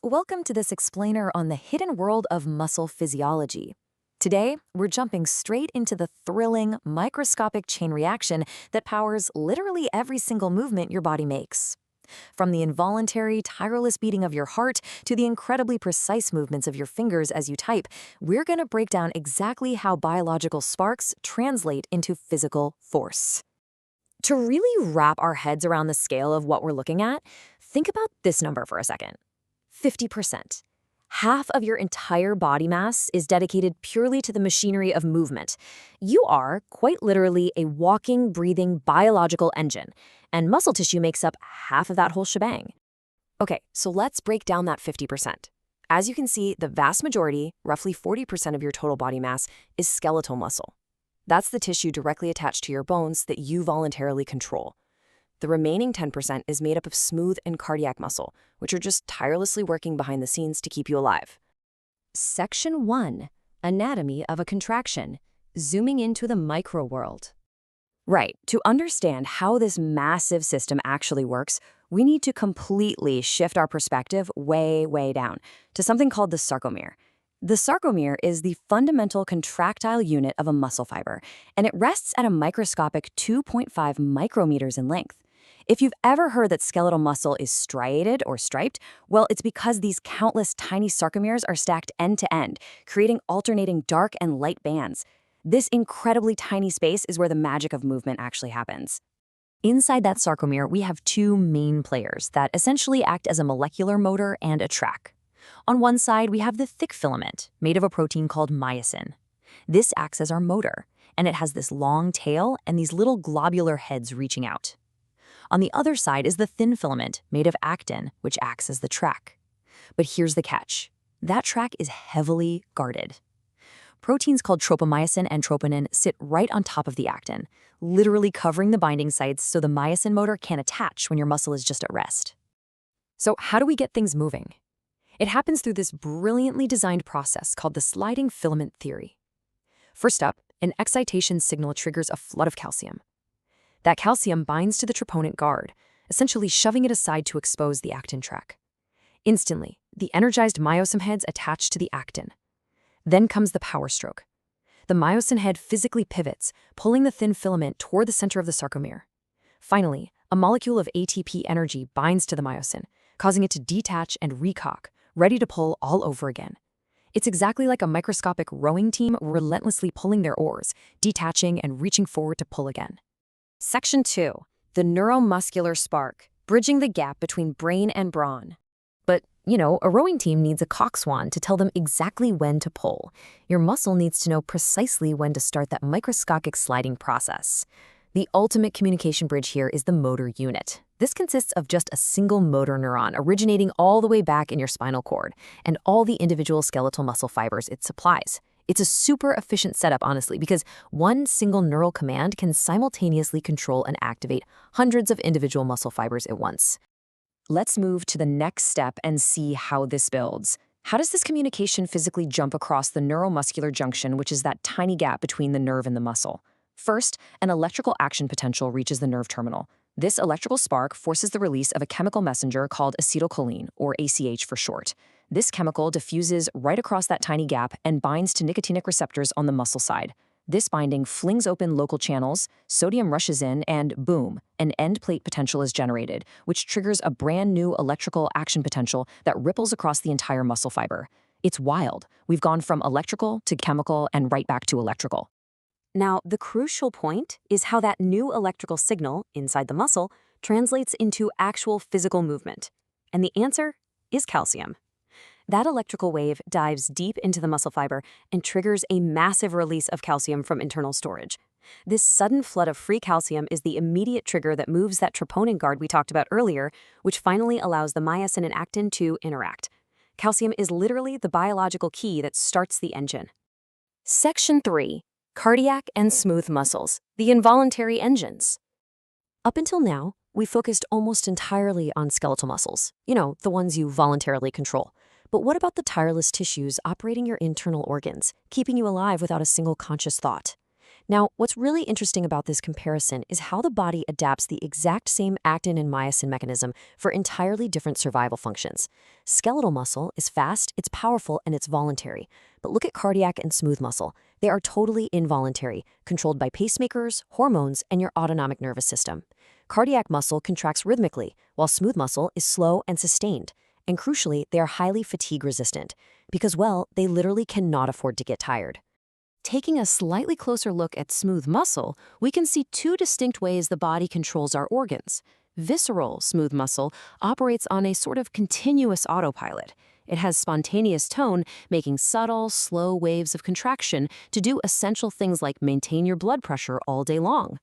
Welcome to this explainer on the hidden world of muscle physiology. Today, we're jumping straight into the thrilling, microscopic chain reaction that powers literally every single movement your body makes. From the involuntary, tireless beating of your heart to the incredibly precise movements of your fingers as you type, we're going to break down exactly how biological sparks translate into physical force. To really wrap our heads around the scale of what we're looking at, think about this number for a second. 50%. Half of your entire body mass is dedicated purely to the machinery of movement. You are, quite literally, a walking, breathing biological engine, and muscle tissue makes up half of that whole shebang. Okay, so let's break down that 50%. As you can see, the vast majority, roughly 40% of your total body mass, is skeletal muscle. That's the tissue directly attached to your bones that you voluntarily control. The remaining 10% is made up of smooth and cardiac muscle, which are just tirelessly working behind the scenes to keep you alive. Section 1. Anatomy of a contraction. Zooming into the micro world. Right, to understand how this massive system actually works, we need to completely shift our perspective way down to something called the sarcomere. The sarcomere is the fundamental contractile unit of a muscle fiber, and it rests at a microscopic 2.5 micrometers in length. If you've ever heard that skeletal muscle is striated or striped, well, it's because these countless tiny sarcomeres are stacked end to end, creating alternating dark and light bands. This incredibly tiny space is where the magic of movement actually happens. Inside that sarcomere, we have two main players that essentially act as a molecular motor and a track. On one side, we have the thick filament, made of a protein called myosin. This acts as our motor, and it has this long tail and these little globular heads reaching out. On the other side is the thin filament, made of actin, which acts as the track. But here's the catch. That track is heavily guarded. Proteins called tropomyosin and troponin sit right on top of the actin, literally covering the binding sites so the myosin motor can't attach when your muscle is just at rest. So how do we get things moving? It happens through this brilliantly designed process called the sliding filament theory. First up, an excitation signal triggers a flood of calcium. That calcium binds to the troponin guard, essentially shoving it aside to expose the actin track. Instantly, the energized myosin heads attach to the actin. Then comes the power stroke. The myosin head physically pivots, pulling the thin filament toward the center of the sarcomere. Finally, a molecule of ATP energy binds to the myosin, causing it to detach and recock, ready to pull all over again. It's exactly like a microscopic rowing team relentlessly pulling their oars, detaching and reaching forward to pull again. Section 2. The neuromuscular spark, bridging the gap between brain and brawn. But, a rowing team needs a coxswain to tell them exactly when to pull. Your muscle needs to know precisely when to start that microscopic sliding process. The ultimate communication bridge here is the motor unit. This consists of just a single motor neuron originating all the way back in your spinal cord and all the individual skeletal muscle fibers it supplies. It's a super efficient setup, honestly, because one single neural command can simultaneously control and activate hundreds of individual muscle fibers at once. Let's move to the next step and see how this builds. How does this communication physically jump across the neuromuscular junction, which is that tiny gap between the nerve and the muscle? First, an electrical action potential reaches the nerve terminal. This electrical spark forces the release of a chemical messenger called acetylcholine, or ACH for short. This chemical diffuses right across that tiny gap and binds to nicotinic receptors on the muscle side. This binding flings open local channels, sodium rushes in, and boom, an end plate potential is generated, which triggers a brand new electrical action potential that ripples across the entire muscle fiber. It's wild. We've gone from electrical to chemical and right back to electrical. Now, the crucial point is how that new electrical signal inside the muscle translates into actual physical movement. And the answer is calcium. That electrical wave dives deep into the muscle fiber and triggers a massive release of calcium from internal storage. This sudden flood of free calcium is the immediate trigger that moves that troponin guard we talked about earlier, which finally allows the myosin and actin to interact. Calcium is literally the biological key that starts the engine. Section 3. Cardiac and smooth muscles, the involuntary engines. Up until now, we focused almost entirely on skeletal muscles, the ones you voluntarily control. But what about the tireless tissues operating your internal organs, keeping you alive without a single conscious thought? Now, what's really interesting about this comparison is how the body adapts the exact same actin and myosin mechanism for entirely different survival functions. Skeletal muscle is fast, it's powerful, and it's voluntary. But look at cardiac and smooth muscle. They are totally involuntary, controlled by pacemakers, hormones, and your autonomic nervous system. Cardiac muscle contracts rhythmically, while smooth muscle is slow and sustained. And crucially, they are highly fatigue resistant because, well, they literally cannot afford to get tired. Taking a slightly closer look at smooth muscle, we can see two distinct ways the body controls our organs. Visceral smooth muscle operates on a sort of continuous autopilot. It has spontaneous tone, making subtle, slow waves of contraction to do essential things like maintain your blood pressure all day long.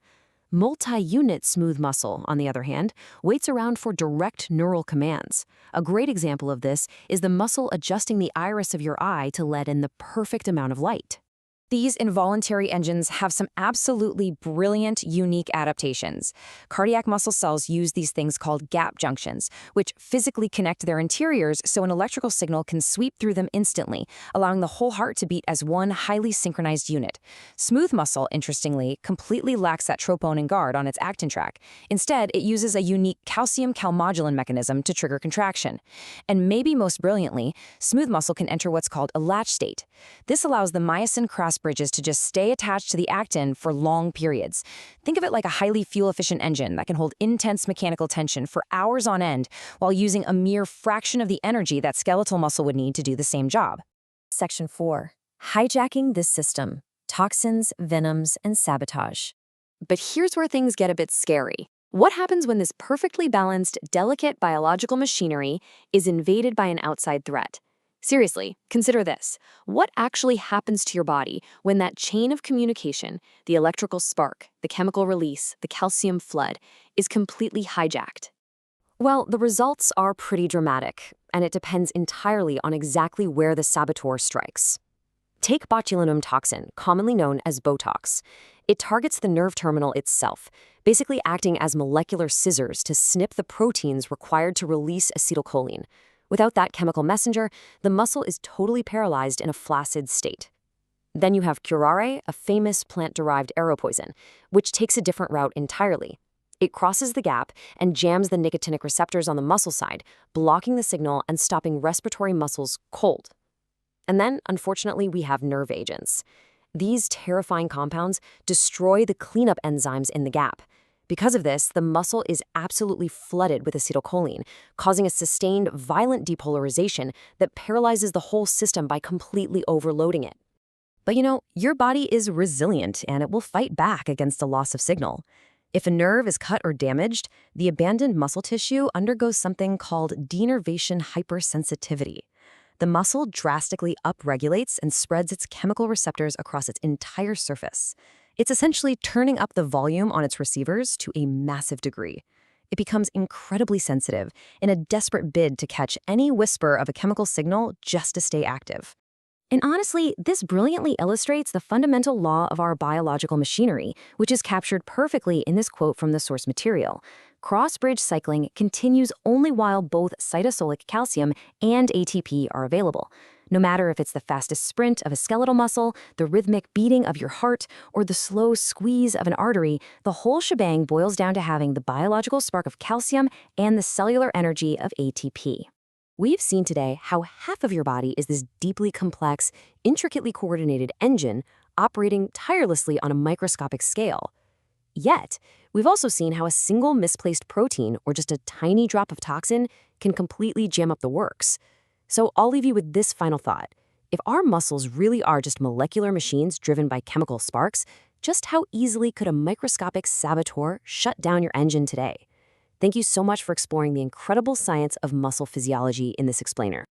Multi-unit smooth muscle, on the other hand, waits around for direct neural commands. A great example of this is the muscle adjusting the iris of your eye to let in the perfect amount of light. These involuntary engines have some absolutely brilliant, unique adaptations. Cardiac muscle cells use these things called gap junctions, which physically connect their interiors so an electrical signal can sweep through them instantly, allowing the whole heart to beat as one highly synchronized unit. Smooth muscle, interestingly, completely lacks that troponin guard on its actin track. Instead, it uses a unique calcium calmodulin mechanism to trigger contraction. And maybe most brilliantly, smooth muscle can enter what's called a latch state. This allows the myosin cross bridges to just stay attached to the actin for long periods. Think of it like a highly fuel-efficient engine that can hold intense mechanical tension for hours on end while using a mere fraction of the energy that skeletal muscle would need to do the same job. Section 4. Hijacking this system. Toxins, venoms, and sabotage. But here's where things get a bit scary. What happens when this perfectly balanced, delicate biological machinery is invaded by an outside threat? Seriously, consider this. What actually happens to your body when that chain of communication, the electrical spark, the chemical release, the calcium flood, is completely hijacked? Well, the results are pretty dramatic, and it depends entirely on exactly where the saboteur strikes. Take botulinum toxin, commonly known as Botox. It targets the nerve terminal itself, basically acting as molecular scissors to snip the proteins required to release acetylcholine. Without that chemical messenger, the muscle is totally paralyzed in a flaccid state. Then you have curare, a famous plant-derived arrow poison, which takes a different route entirely. It crosses the gap and jams the nicotinic receptors on the muscle side, blocking the signal and stopping respiratory muscles cold. And then, unfortunately, we have nerve agents. These terrifying compounds destroy the cleanup enzymes in the gap. Because of this, the muscle is absolutely flooded with acetylcholine, causing a sustained, violent depolarization that paralyzes the whole system by completely overloading it. But your body is resilient and it will fight back against a loss of signal. If a nerve is cut or damaged, the abandoned muscle tissue undergoes something called denervation hypersensitivity. The muscle drastically upregulates and spreads its chemical receptors across its entire surface. It's essentially turning up the volume on its receivers to a massive degree. It becomes incredibly sensitive in a desperate bid to catch any whisper of a chemical signal just to stay active. And honestly, this brilliantly illustrates the fundamental law of our biological machinery, which is captured perfectly in this quote from the source material. Cross-bridge cycling continues only while both cytosolic calcium and ATP are available. No matter if it's the fastest sprint of a skeletal muscle, the rhythmic beating of your heart, or the slow squeeze of an artery, the whole shebang boils down to having the biological spark of calcium and the cellular energy of ATP. We've seen today how half of your body is this deeply complex, intricately coordinated engine operating tirelessly on a microscopic scale. Yet, we've also seen how a single misplaced protein or just a tiny drop of toxin can completely jam up the works. So I'll leave you with this final thought. If our muscles really are just molecular machines driven by chemical sparks, just how easily could a microscopic saboteur shut down your engine today? Thank you so much for exploring the incredible science of muscle physiology in this explainer.